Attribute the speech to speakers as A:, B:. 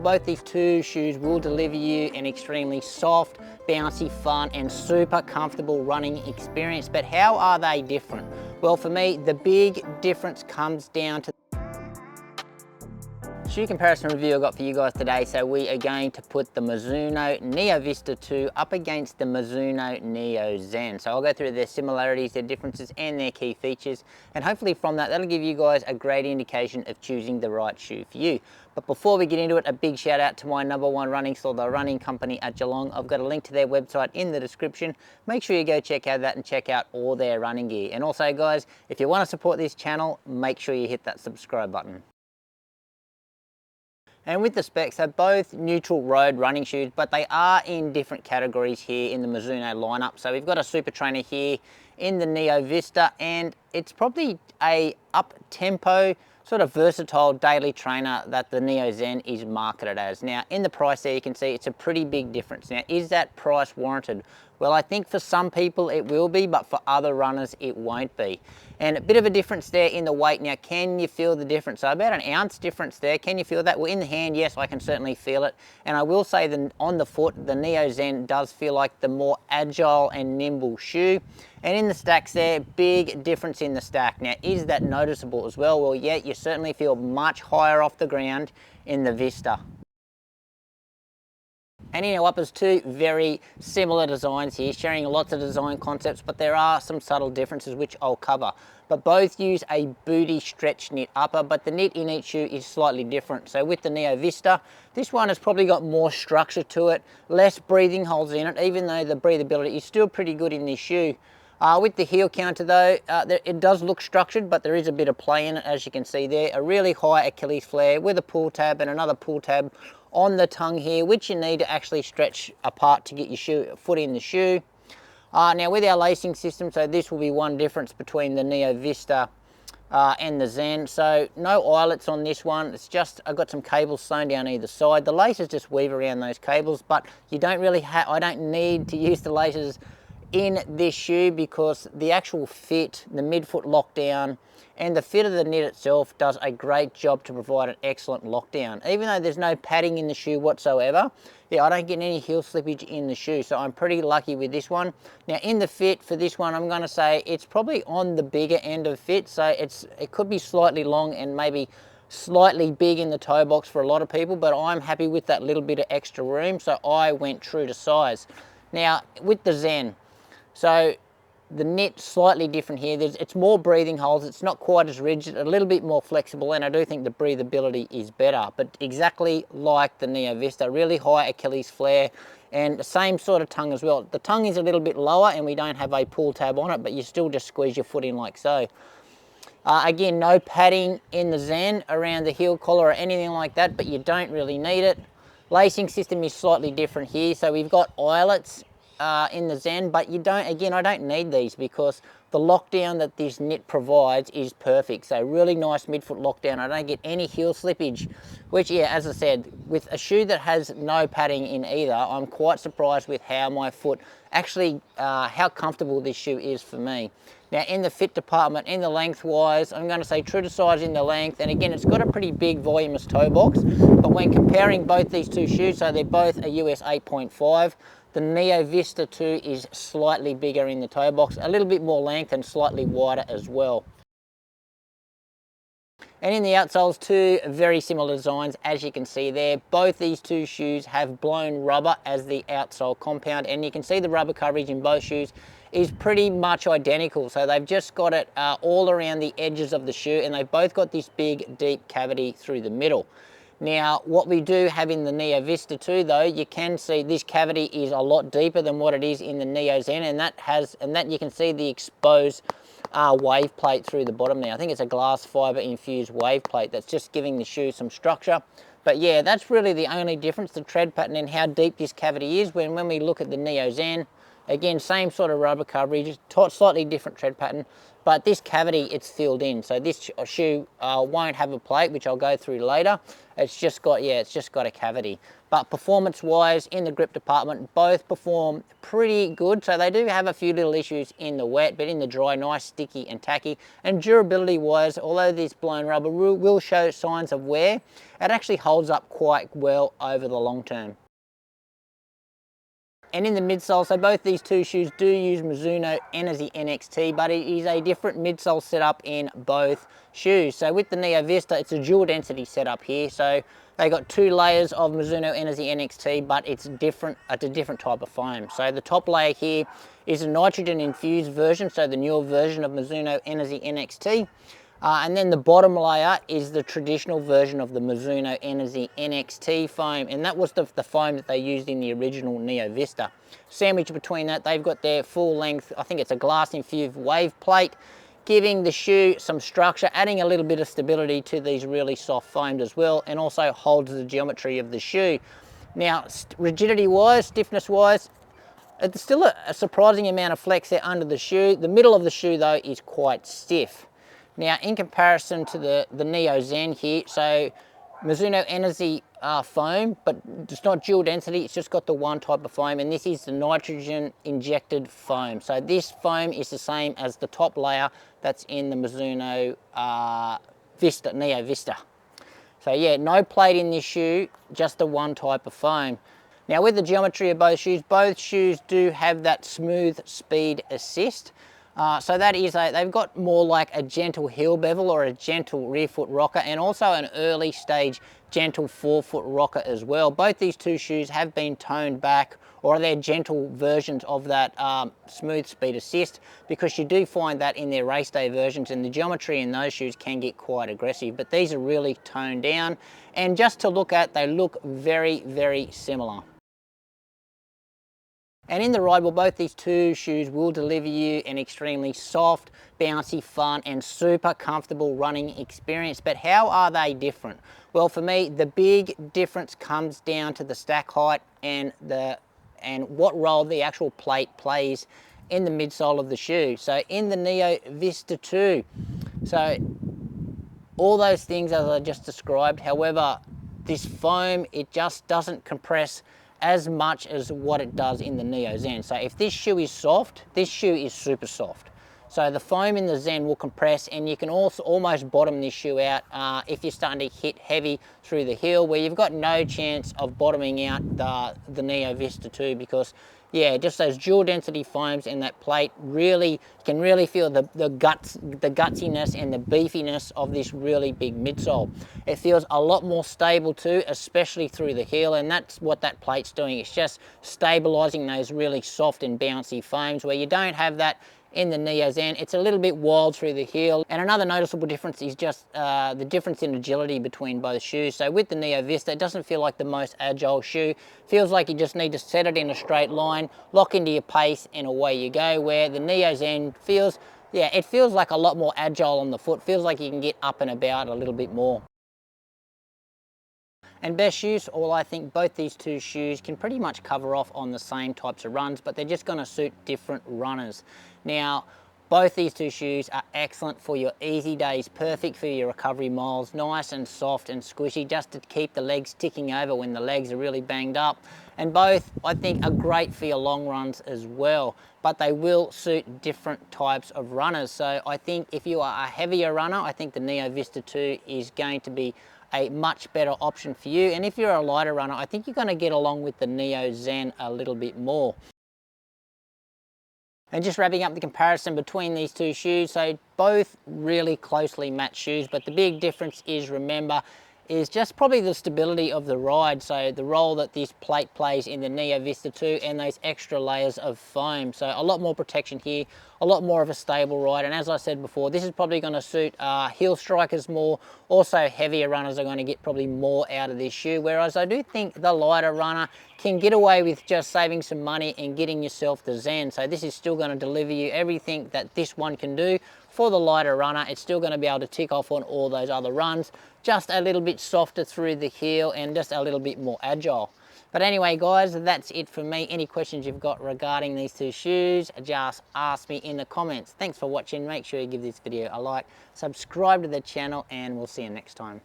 A: Both these two shoes will deliver you an extremely soft, bouncy, fun and super comfortable running experience. But how are they different? Well, for me, the big difference comes down to shoe comparison review I got for you guys today. So we are going to put the Mizuno Neo Vista 2 up against the Mizuno Neo Zen. So I'll go through their similarities, their differences and their key features, and hopefully from that, that'll give you guys a great indication of choosing the right shoe for you. But before we get into it, a big shout out to my #1 running store, the Running Company at Geelong. I've got a link to their website in the description. Make sure you go check out that and check out all their running gear. And also guys, if you want to support this channel, make sure you hit that subscribe button. And with the specs, they're both neutral road running shoes, but they are in different categories here in the Mizuno lineup. So we've got a super trainer here in the Neo Vista, and it's probably a up-tempo, sort of versatile daily trainer that the Neo Zen is marketed as. Now, in the price there, you can see it's a pretty big difference. Now, is that price warranted? Well, I think for some people it will be, but for other runners it won't be. And a bit of a difference there in the weight. Now, can you feel the difference? So about an ounce difference there. Can you feel that? Well, in the hand, yes, I can certainly feel it. And I will say that on the foot, the Neo Zen does feel like the more agile and nimble shoe. And in the stacks there, big difference in the stack. Now, is that noticeable as well? Well, yeah, you certainly feel much higher off the ground in the Vista. And in our uppers, two very similar designs here, sharing lots of design concepts, but there are some subtle differences which I'll cover. But both use a booty stretch knit upper, but the knit in each shoe is slightly different. So with the Neo Vista, this one has probably got more structure to it, less breathing holes in it, even though the breathability is still pretty good in this shoe. With the heel counter though, it does look structured, but there is a bit of play in it, as you can see there. A really high Achilles flare with a pull tab and another pull tab on the tongue here, which you need to actually stretch apart to get your foot in the shoe. Now with our lacing system, so this will be one difference between the Neo Vista and the Zen. So no eyelets on this one. It's just, I've got some cables sewn down either side. The laces just weave around those cables, but you don't really I don't need to use the laces in this shoe because the actual fit, the midfoot lockdown, and the fit of the knit itself does a great job to provide an excellent lockdown. Even though there's no padding in the shoe whatsoever, yeah, I don't get any heel slippage in the shoe, so I'm pretty lucky with this one. Now in the fit for this one, I'm gonna say it's probably on the bigger end of fit, so it could be slightly long and maybe slightly big in the toe box for a lot of people, but I'm happy with that little bit of extra room, so I went true to size. Now with the Zen, so the knit slightly different here. It's more breathing holes. It's not quite as rigid, a little bit more flexible, and I do think the breathability is better, but exactly like the Neo Vista, really high Achilles flare and the same sort of tongue as well. The tongue is a little bit lower and we don't have a pull tab on it, but you still just squeeze your foot in like so. Again, no padding in the Zen around the heel collar or anything like that, but you don't really need it. Lacing system is slightly different here. So we've got eyelets in the Zen, but you don't, again, I don't need these because the lockdown that this knit provides is perfect. So really nice midfoot lockdown. I don't get any heel slippage, which, yeah, as I said, with a shoe that has no padding in either, I'm quite surprised with how my foot actually, how comfortable this shoe is for me. Now in the fit department, in the lengthwise, I'm going to say true to size in the length, and again, it's got a pretty big voluminous toe box, but when comparing both these two shoes, so they're both a US 8.5, the Neo Vista 2 is slightly bigger in the toe box, a little bit more length and slightly wider as well. And in the outsoles, two very similar designs, as you can see there. Both these two shoes have blown rubber as the outsole compound, and you can see the rubber coverage in both shoes is pretty much identical. So they've just got it all around the edges of the shoe, and they've both got this big, deep cavity through the middle. Now, what we do have in the Neo Vista 2 though, you can see this cavity is a lot deeper than what it is in the Neo Zen, and that you can see the exposed wave plate through the bottom there. I think it's a glass fiber infused wave plate that's just giving the shoe some structure. But yeah, that's really the only difference, the tread pattern and how deep this cavity is. When we look at the Neo Zen, again, same sort of rubber coverage, slightly different tread pattern, but this cavity, it's filled in. So this shoe won't have a plate, which I'll go through later. It's just got, yeah, it's just got a cavity. But performance-wise, in the grip department, both perform pretty good. So they do have a few little issues in the wet, but in the dry, nice, sticky and tacky. And durability-wise, although this blown rubber will show signs of wear, it actually holds up quite well over the long term. And in the midsole, so both these two shoes do use Mizuno Energy NXT, but it is a different midsole setup in both shoes. So with the Neo Vista, it's a dual density setup here. So they got 2 layers of Mizuno Energy NXT, but it's different. It's a different type of foam. So the top layer here is a nitrogen infused version, so the newer version of Mizuno Energy NXT. And then the bottom layer is the traditional version of the Mizuno Energy NXT foam, and that was the foam that they used in the original Neo Vista. Sandwiched between that, they've got their full length, I think it's a glass infused wave plate, giving the shoe some structure, adding a little bit of stability to these really soft foams as well, and also holds the geometry of the shoe. Now, rigidity wise, stiffness wise, it's still a surprising amount of flex there under the shoe. The middle of the shoe though is quite stiff. Now, in comparison to the Neo Zen here, so Mizuno Energy foam, but it's not dual density, it's just got the one type of foam, and this is the nitrogen injected foam. So this foam is the same as the top layer that's in the Mizuno Vista, Neo Vista. So yeah, no plate in this shoe, just the one type of foam. Now with the geometry of both shoes do have that smooth speed assist. So that is they've got more like a gentle heel bevel or a gentle rear foot rocker, and also an early stage gentle forefoot rocker as well. Both these two shoes have been toned back, or they're gentle versions of that smooth speed assist, because you do find that in their race day versions, and the geometry in those shoes can get quite aggressive, but these are really toned down, and just to look at, they look very, very similar. And in the ride, well, both these two shoes will deliver you an extremely soft, bouncy, fun, and super comfortable running experience. But how are they different? Well, for me, the big difference comes down to the stack height and what role the actual plate plays in the midsole of the shoe. So in the Neo Vista 2, so all those things as I just described, however, this foam, it just doesn't compress as much as what it does in the Neo Zen. So if this shoe is soft, this shoe is super soft. So the foam in the Zen will compress, and you can also almost bottom this shoe out if you're starting to hit heavy through the heel, where you've got no chance of bottoming out the Neo Vista 2, because yeah, just those dual density foams and that plate really, you can really feel the gutsiness and the beefiness of this really big midsole. It feels a lot more stable too, especially through the heel, and that's what that plate's doing. It's just stabilizing those really soft and bouncy foams, where you don't have that in the Neo Zen. It's a little bit wild through the heel. And another noticeable difference is just the difference in agility between both shoes. So with the Neo Vista, it doesn't feel like the most agile shoe. Feels like you just need to set it in a straight line, lock into your pace, and away you go. Where the Neo Zen feels, yeah, it feels like a lot more agile on the foot. Feels like you can get up and about a little bit more. And best use, well, I think both these two shoes can pretty much cover off on the same types of runs, but they're just going to suit different runners. Now, both these two shoes are excellent for your easy days, perfect for your recovery miles, nice and soft and squishy, just to keep the legs ticking over when the legs are really banged up. And both, I think, are great for your long runs as well, but they will suit different types of runners. So I think if you are a heavier runner, I think the Neo Vista 2 is going to be a much better option for you. And if you're a lighter runner, I think you're going to get along with the Neo Zen a little bit more. And just wrapping up the comparison between these two shoes, so both really closely matched shoes, but the big difference is, remember, is just probably the stability of the ride. So the role that this plate plays in the Neo Vista 2 and those extra layers of foam. So a lot more protection here, a lot more of a stable ride. And as I said before, this is probably going to suit heel strikers more. Also heavier runners are going to get probably more out of this shoe. Whereas I do think the lighter runner can get away with just saving some money and getting yourself the Zen. So this is still going to deliver you everything that this one can do. For the lighter runner, it's still going to be able to tick off on all those other runs, just a little bit softer through the heel and just a little bit more agile. But anyway, guys, that's it for me. Any questions you've got regarding these two shoes, just ask me in the comments. Thanks for watching. Make sure you give this video a like, subscribe to the channel, and we'll see you next time.